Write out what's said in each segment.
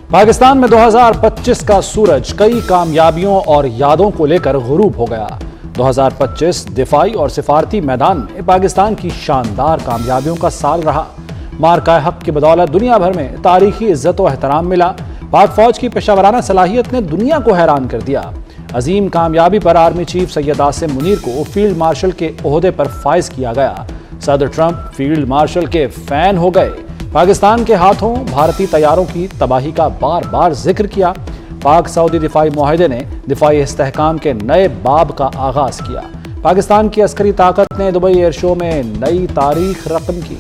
पाकिस्तान में 2025 का सूरज कई कामयाबियों और यादों को लेकर गुरूब हो गया। 2025 दिफाई और सिफारती मैदान में पाकिस्तान की शानदार कामयाबियों का साल रहा। मार्का हक की बदौलत दुनिया भर में तारीखी इज्जत व एहतराम मिला। पाक फौज की पेशावराना सलाहियत ने दुनिया को हैरान कर दिया। अजीम कामयाबी पर आर्मी चीफ सैयद आसिम मुनीर को फील्ड मार्शल के ओहदे पर फाइज किया गया। सदर ट्रंप फील्ड मार्शल के फैन हो गए। पाकिस्तान के हाथों भारतीय तैयारों की तबाही का बार बार जिक्र किया। पाक सऊदी दिफाई मुआहदे ने दिफाई इस्तेहकाम के नए बाब का आगाज किया। पाकिस्तान की अस्करी ताकत ने दुबई एयर शो में नई तारीख रकम की।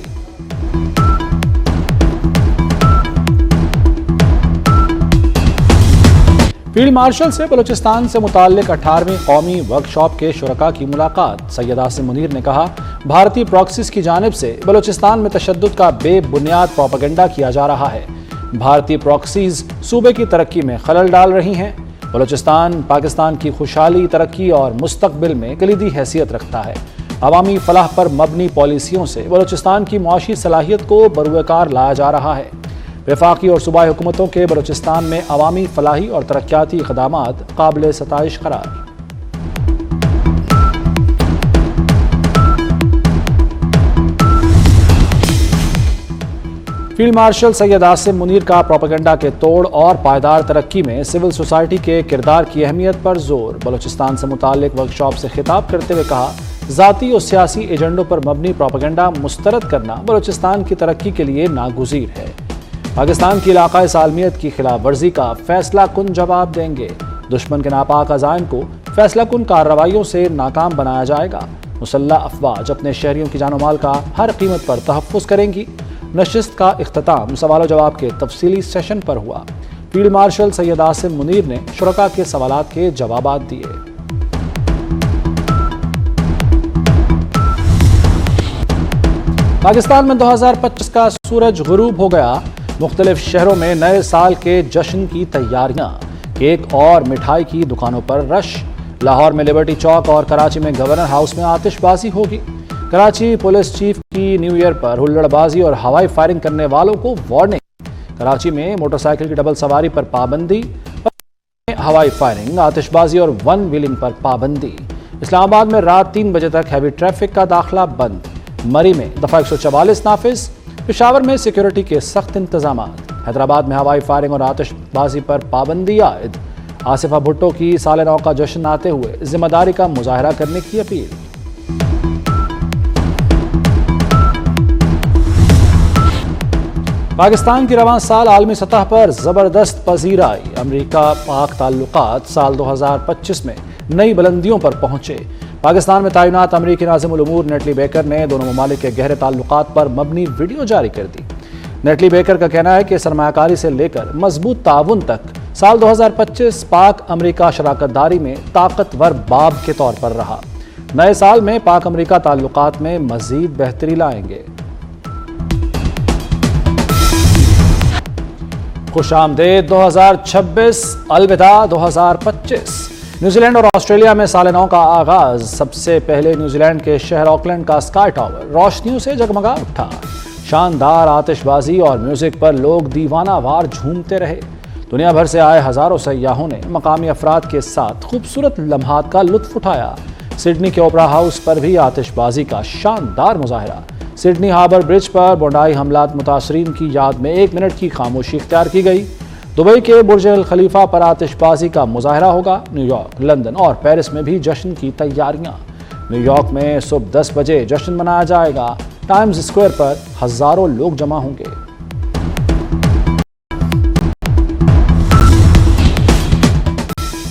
फील्ड मार्शल से बलूचिस्तान से मुताल्लिक 18वीं कौमी वर्कशॉप के शुरका की मुलाकात। सैयद आसिम मुनीर ने कहा, भारतीय प्रॉक्सीज की जानिब से बलूचिस्तान में तशद्दुद का बेबुनियाद प्रोपेगेंडा किया जा रहा है। भारतीय प्रॉक्सीज सूबे की तरक्की में खलल डाल रही हैं। बलूचिस्तान पाकिस्तान की खुशहाली, तरक्की और मुस्तकबिल में कलीदी हैसियत रखता है। अवामी फलाह पर मबनी पॉलिसियों से बलूचिस्तान की मुआशी सलाहियत को बरूएकार लाया जा रहा है। वफाकी और सूबाई हुकूमतों के बलूचिस्तान में अवामी फलाही और तरक्याती इक़दामात काबिल सताइश करार। फील्ड मार्शल सैयद आसिम मुनीर का प्रोपेगेंडा के तोड़ और पायदार तरक्की में सिविल सोसाइटी के किरदार की अहमियत पर जोर। बलूचिस्तान से मुताल्लिक वर्कशॉप से खिताब करते हुए कहा, ज़ाती और सियासी एजेंडों पर मबनी प्रोपेगेंडा मुस्तरद करना बलूचिस्तान की तरक्की के लिए नागुज़ीर है। पाकिस्तान की इलाक़ाई सालमियत की खिलाफ वर्जी का फैसला कुन जवाब देंगे। दुश्मन के नापाक अज़ाइम को फैसला कुन कार्रवाइयों से नाकाम बनाया जाएगा। मुसल्लह अफवाज अपने शहरियों की जानो माल का हर कीमत पर तहफ़्फ़ुज़ करेंगी। नशिस्त का इख्तिताम सवाल जवाब के तफसीली सेशन पर हुआ। फील्ड मार्शल सैयद आसिम मुनीर ने शुरका के सवालात के जवाबात दिए। पाकिस्तान में 2025 का सूरज गुरूब हो गया। मुख्तलिफ शहरों में नए साल के जश्न की तैयारियां। केक और मिठाई की दुकानों पर रश। लाहौर में लिबर्टी चौक और कराची में गवर्नर हाउस में आतिशबाजी होगी। कराची पुलिस चीफ की न्यू ईयर पर हुल्लड़बाजी और हवाई फायरिंग करने वालों को वार्निंग। कराची में मोटरसाइकिल की डबल सवारी पर पाबंदी, हवाई फायरिंग, आतिशबाजी और वन व्हीलिंग पर पाबंदी। इस्लामाबाद में रात 3 बजे तक हैवी ट्रैफिक का दाखिला बंद। मरी में दफा 144 नाफिज। पेशावर में सिक्योरिटी के सख्त इंतजामात। हैदराबाद में हवाई फायरिंग और आतिशबाजी पर पाबंदी आयद। आसिफा भुट्टो की साल 9 का जश्न आते हुए जिम्मेदारी का मुजाहरा करने की अपील। पाकिस्तान की रवां साल आलमी सतह पर जबरदस्त पजीराई। अमरीका पाक ताल्लुकात साल 2025 में नई बुलंदियों पर पहुंचे। पाकिस्तान में तैनात अमरीकी नाज़िमुल उमूर नेटली बेकर ने दोनों ममालिक के गहरे ताल्लुकात पर मबनी वीडियो जारी कर दी। नेटली बेकर का कहना है कि सरमायाकारी से लेकर मजबूत ताउन तक साल 2025 पाक अमरीका शराकतदारी में ताकतवर बाब के तौर पर रहा। नए साल में पाक अमरीका ताल्लुकात में मजीद बेहतरी लाएंगे। खुशामदेद 2026, अलविदा 2025। न्यूजीलैंड और ऑस्ट्रेलिया में साल 9 का आगाज। सबसे पहले न्यूजीलैंड के शहर ऑकलैंड का स्काई टावर रोशनियों से जगमगा उठा। शानदार आतिशबाजी और म्यूजिक पर लोग दीवाना वार झूमते रहे। दुनिया भर से आए हजारों सयाहों ने मकामी अफराद के साथ खूबसूरत लम्हात का लुत्फ उठाया। सिडनी के ओपरा हाउस पर भी आतिशबाजी का शानदार मुजाहरा। सिडनी हार्बर ब्रिज पर बोंडाई हमलात मुतासरीन की याद में 1 मिनट की खामोशी इख्तियार की गई। दुबई के बुर्ज अल खलीफा पर आतिशबाजी का मुजाहरा होगा। न्यूयॉर्क, लंदन और पेरिस में भी जश्न की तैयारियां। न्यूयॉर्क में सुबह 10 बजे जश्न मनाया जाएगा। टाइम्स स्क्वायर पर हजारों लोग जमा होंगे।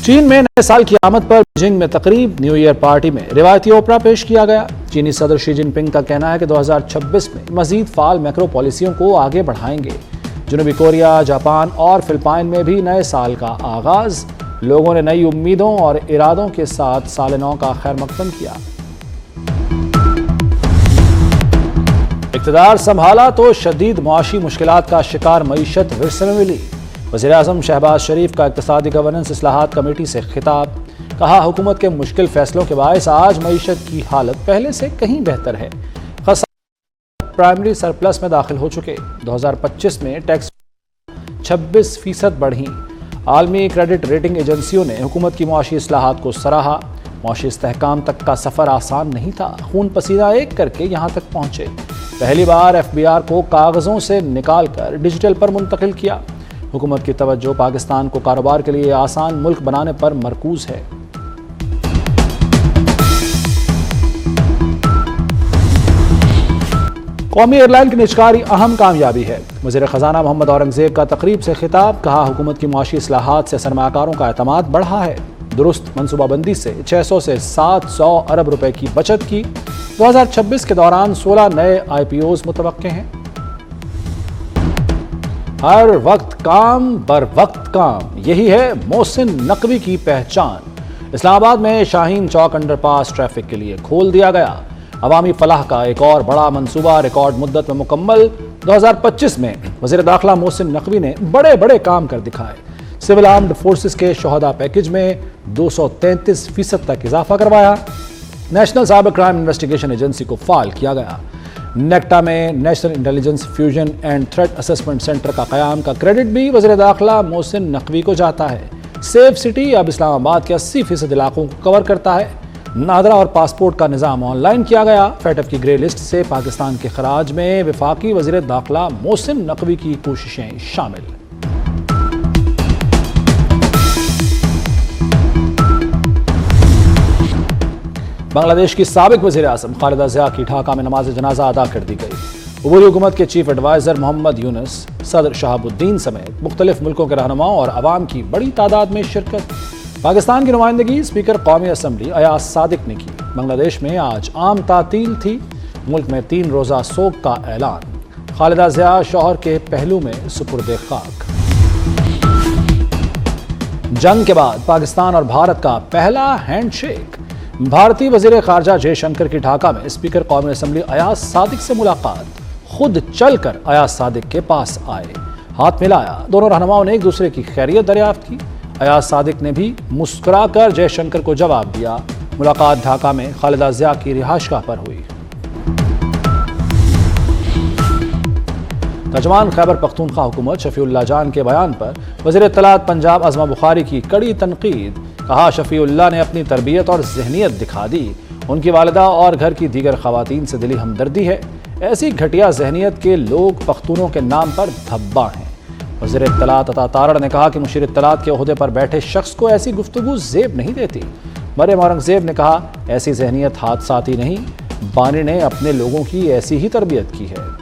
चीन में नए साल की आमद पर बीजिंग में तकरीब। न्यू ईयर पार्टी में रिवायती ओपरा पेश किया गया। चीनी सदर शी जिनपिंग का कहना है कि 2026 में मजीद फाल मैक्रो पॉलिसियों को आगे बढ़ाएंगे। जनूबी कोरिया, जापान और फिलिपाइन में भी नए साल का आगाज। लोगों ने नई उम्मीदों और इरादों के साथ साल 9 का खैर मकदम किया। इक़्तिदार संभाला तो शदीद मुआशी मुश्किलात का शिकार मईशत विरसे में मिली। वज़ीर-ए-आज़म शहबाज शरीफ का इक़्तिसादी गवर्नेंस इस्लाहात कमेटी से खिताब। कहा, हुकूमत के मुश्किल फैसलों के बायस आज मईशत की हालत पहले से कहीं बेहतर है। प्राइमरी सरप्लस में दाखिल हो चुके। 2025 में टैक्स 26% बढ़ी। आलमी क्रेडिट रेटिंग एजेंसियों ने हुकूमत की मुआशी इस्लाहात को सराहा। मुआशी इस्तेहकाम तक का सफ़र आसान नहीं था, खून पसीना एक करके यहाँ तक पहुँचे। पहली बार FBR को कागज़ों से निकाल कर डिजिटल पर मुंतकिल किया। हुकूमत की तवज्जो पाकिस्तान को कारोबार के लिए आसान मुल्क बनाने पर मरकूज है। कौमी एयरलाइन की निजकारी अहम कामयाबी है। वज़ीर ख़जाना मोहम्मद औरंगज़ेब का तकरीब से खिताब। कहा, हुकूमत की मुआशी इस्लाहात से सरमाकारों का एतमाद बढ़ा है। दुरुस्त मनसूबाबंदी से 600 से 700 अरब रुपए की बचत की। 2026 के दौरान 16 नए IPOs मुतवक्के हैं। हर वक्त काम बर वक्त काम, यही है मोहसिन नकवी की पहचान। इस्लामाबाद में शाहीन चौक अंडरपास ट्रैफिक के लिए खोल दिया गया। अवामी फलाह का एक और बड़ा मंसूबा रिकॉर्ड मुद्दत में मुकम्मल। 2025 में वज़ीर दाखिला मोहसिन नकवी ने बड़े बड़े काम कर दिखाए। सिविल आर्म्ड फोर्सेस के शोहदा पैकेज में 233% तक इजाफा करवाया। National cyber crime investigation agency को फाल किया गया। नेक्टा में national intelligence fusion and threat assessment centre का क़याम का क्रेडिट भी वज़ीर दाखिला मोहसिन नकवी को जाता है। सेफ सिटी अब इस्लामाबाद के 80% इलाकों को कवर करता है। नादरा और पासपोर्ट का निज़ाम ऑनलाइन किया गया। फेटफ की ग्रे लिस्ट से पाकिस्तान के खराज में वफाकी वज़ीर दाखिला मोहसिन नकवी की कोशिशें शामिल। बांग्लादेश की साबिक वज़ीर आज़म खालिदा ज़िया की ढाका में नमाज जनाजा अदा कर दी गई। अबूरी हुकूमत के चीफ एडवाइज़र मोहम्मद यूनुस, सदर शहाबुद्दीन समेत मुख्तलिफ मुल्कों के रहनुमाओं और अवाम की बड़ी तादाद में शिरकत। पाकिस्तान की नुमाइंदगी स्पीकर कौमी असम्बली अयाज सादिक ने की। बांग्लादेश में आज आम तातील थी। मुल्क में 3 रोज़ा सोग का ऐलान। खालिदा ज़िया शौहर के पहलू में सुपुर्द खाक। जंग के बाद पाकिस्तान और भारत का पहला हैंडशेक। भारतीय वज़ीर ख़ारजा जयशंकर की ढाका में स्पीकर कौमी असम्बली अयाज सादिक से मुलाकात। खुद चलकर अयाज सादिक के पास आए, हाथ मिलाया। दोनों रहनुमाओं ने एक दूसरे की खैरियत दरियाफ्त की। अयाज सादिक ने भी मुस्कुराकर जयशंकर को जवाब दिया। मुलाकात ढाका में खालिदा ज़िया की रिहाइशगाह पर हुई। तर्जमान खैबर पख्तूनख्वा हुकूमत शफीउल्लाह जान के बयान पर वज़ीर इत्तलात पंजाब अज़मा बुखारी की कड़ी तनकीद। कहा, शफीउल्लाह ने अपनी तरबियत और जहनियत दिखा दी। उनकी वालिदा और घर की दीगर ख़वातीन से दिली हमदर्दी है। ऐसी घटिया जहनियत के लोग पख्तूनों के नाम पर धब्बा हैं। वज़ीर इत्तलात अता तारड़ ने कहा कि मुशीर इत्तलात के ओहदे पर बैठे शख्स को ऐसी गुफ्तगू ज़ेब नहीं देती। मरियम औरंगज़ेब ने कहा, ऐसी जहनियत हादसाती नहीं, बानी ने अपने लोगों की ऐसी ही तरबियत की है।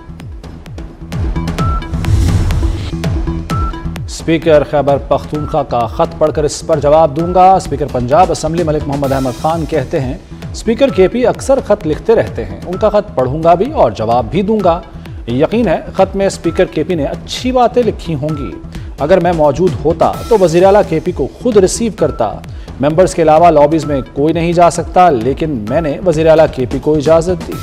स्पीकर खैबर पख्तूनख्वा का ख़त पढ़कर इस पर जवाब दूंगा। स्पीकर पंजाब असम्बली मलिक मोहम्मद अहमद खान कहते हैं, स्पीकर KP अक्सर ख़त लिखते रहते हैं। उनका ख़त पढ़ूंगा भी और जवाब भी दूंगा। यकीन है ख़त में स्पीकर KP ने अच्छी बातें लिखी होंगी। अगर मैं मौजूद होता तो वज़ीर आला KP को खुद रिसीव करता। मेंबर्स के अलावा लॉबीज़ में कोई नहीं जा सकता, लेकिन मैंने वज़ीर आला KP को इजाज़त दी।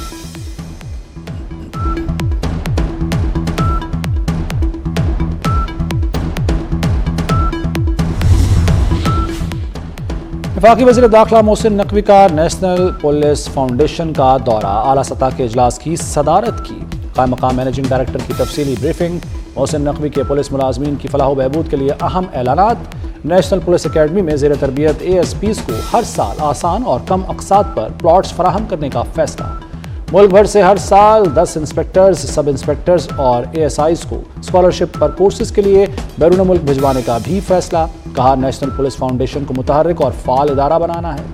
वफाकी वज़ीर दाखिला मोहसिन नकवी का नेशनल पुलिस फाउंडेशन का दौरा। आला सतह के इजलास की सदारत की। कायम मकाम मैनेजिंग डायरेक्टर की तफसीली ब्रीफिंग। मोहसिन नकवी के पुलिस मुलाजमीन की फलाह बहबूद के लिए अहम ऐलानात। नेशनल पुलिस अकेडमी में ज़ेर तरबियत ASPs को हर साल आसान और कम अक़सात पर प्लॉट्स फराहम करने का फैसला। मुल्क भर से हर साल 10 इंस्पेक्टर्स, सब इंस्पेक्टर्स और ASIs को स्कॉलरशिप पर कोर्सेज के लिए बैरून मुल्क भिजवाने का भी फैसला। कहा, नेशनल पुलिस फाउंडेशन को मुतहर्रिक और फाल इदारा बनाना है।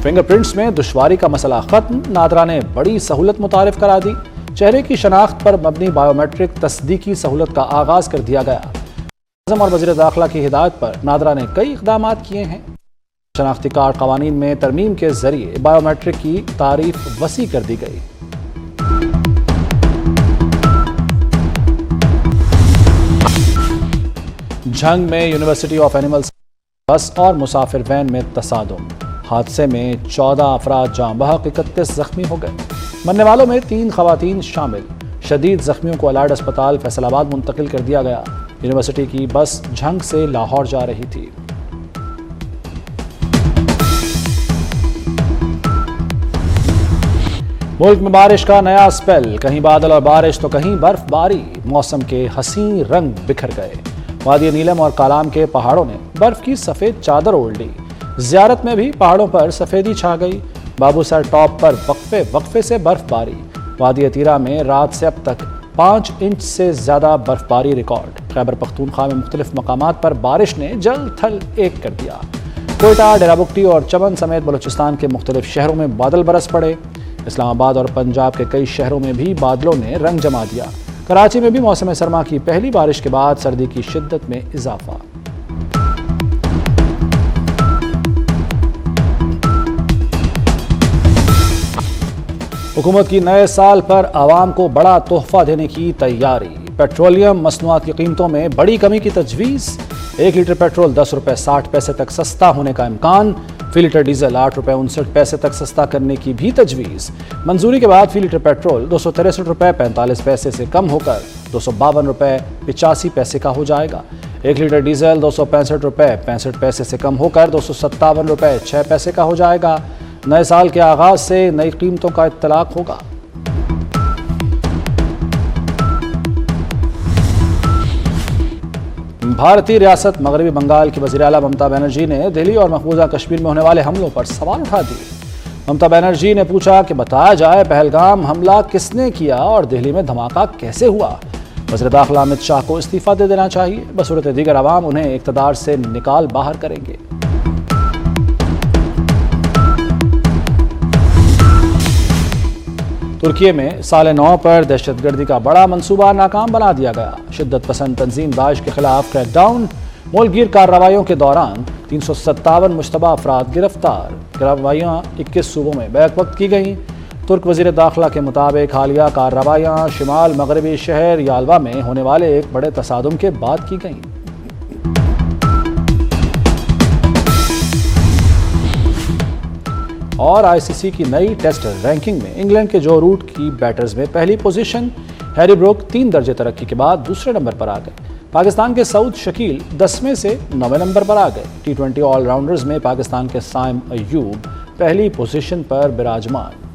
फिंगरप्रिंट्स में दुश्वारी का मसला खत्म। नादरा ने बड़ी सहूलत मुतारिफ करा दी। चेहरे की शनाख्त पर मबनी बायोमेट्रिक तस्दीकी सहूलत का आगाज कर दिया गया। आज़म और वज़ीर दाखिला की हिदायत पर नादरा ने कई इक़दाम किए हैं। शनाख्ती कार्ड क़वानीन में तरमीम के जरिए बायोमेट्रिक की तारीफ वसी कर दी गई। झंग में यूनिवर्सिटी ऑफ एनिमल्स बस और मुसाफिर वैन में तसादुम। हादसे में 14 अफराद जाँ बहक, 31 जख्मी हो गए। मरने वालों में 3 ख़वातीन शामिल। शदीद जख्मियों को अलाइड अस्पताल फैसलाबाद मुंतकिल कर दिया गया। यूनिवर्सिटी की बस झंग से लाहौर जा रही थी। मुल्क में बारिश का नया स्पेल, कहीं बादल और बारिश तो कहीं बर्फबारी। मौसम के हसीन रंग बिखर गए। वादी नीलम और कालाम के पहाड़ों ने बर्फ की सफेद चादर ओढ़ ली। ज़ियारत में भी पहाड़ों पर सफेदी छा गई। बाबूसर टॉप पर वक्फे से बर्फबारी। वादी अतीरा में रात से अब तक 5 इंच से ज्यादा बर्फबारी रिकॉर्ड। खैबर पख्तूनख्वा में मुख्तलिफ मकामात पर बारिश ने जल थल एक कर दिया। कोयटा, डेराबुगटी और चमन समेत बलूचिस्तान के मुख्तलिफ शहरों में बादल बरस पड़े। इस्लामाबाद और पंजाब के कई शहरों में भी बादलों ने रंग जमा दिया। कराची में भी मौसम सरमा की पहली बारिश के बाद सर्दी की शिद्दत में इजाफा। हुकूमत की नए साल पर आवाम को बड़ा तोहफा देने की तैयारी। पेट्रोलियम मसनूआत की कीमतों में बड़ी कमी की तजवीज़। 1 लीटर पेट्रोल 10 रुपये 60 पैसे तक सस्ता होने का इम्कान। फी लीटर डीजल 8 रुपये 59 पैसे तक सस्ता करने की भी तजवीज़। मंजूरी के बाद फी लीटर पेट्रोल 263 रुपये 45 पैसे से कम होकर 252 रुपये 85 पैसे का हो जाएगा। 1 लीटर डीजल 265 रुपये 65 पैसे से कम होकर 257 रुपये 6 पैसे का हो जाएगा। नए साल के आगाज से नई कीमतों का इत्तलाक होगा। भारतीय रियासत मगरबी बंगाल की वज़ीर आला ममता बनर्जी ने दिल्ली और मकबूजा कश्मीर में होने वाले हमलों पर सवाल उठा दिए। ममता बनर्जी ने पूछा कि बताया जाए पहलगाम हमला किसने किया और दिल्ली में धमाका कैसे हुआ। वज़ीर दाखिला अमित शाह को इस्तीफा दे देना चाहिए, बसूरत दीगर अवाम उन्हें इक़्तिदार से निकाल बाहर करेंगे। तुर्की में साल 9 पर दहशतगर्दी का बड़ा मंसूबा नाकाम बना दिया गया। शिद्दत पसंद तंजीम दाइश के खिलाफ क्रैकडाउन। मुल्कगीर कार्रवाइयों के दौरान 357 मुश्तबा अफराद गिरफ्तार। कार्रवाइयाँ 21 सूबों में बैक वक्त की गईं। तुर्क वज़ीर दाखिला के मुताबिक हालिया कार्रवाइयाँ शिमाल मगरबी शहर याल्वा में होने वाले एक बड़े तसादुम के बाद की गईं। और आईसीसी की नई टेस्ट रैंकिंग में इंग्लैंड के जो रूट की बैटर्स में पहली पोजीशन। हैरी ब्रूक 3 दर्जे तरक्की के बाद दूसरे नंबर पर आ गए। पाकिस्तान के सऊद शकील 10वें से 9वें नंबर पर आ गए। T20 ऑलराउंडर्स में पाकिस्तान के साइम अयूब पहली पोजीशन पर विराजमान।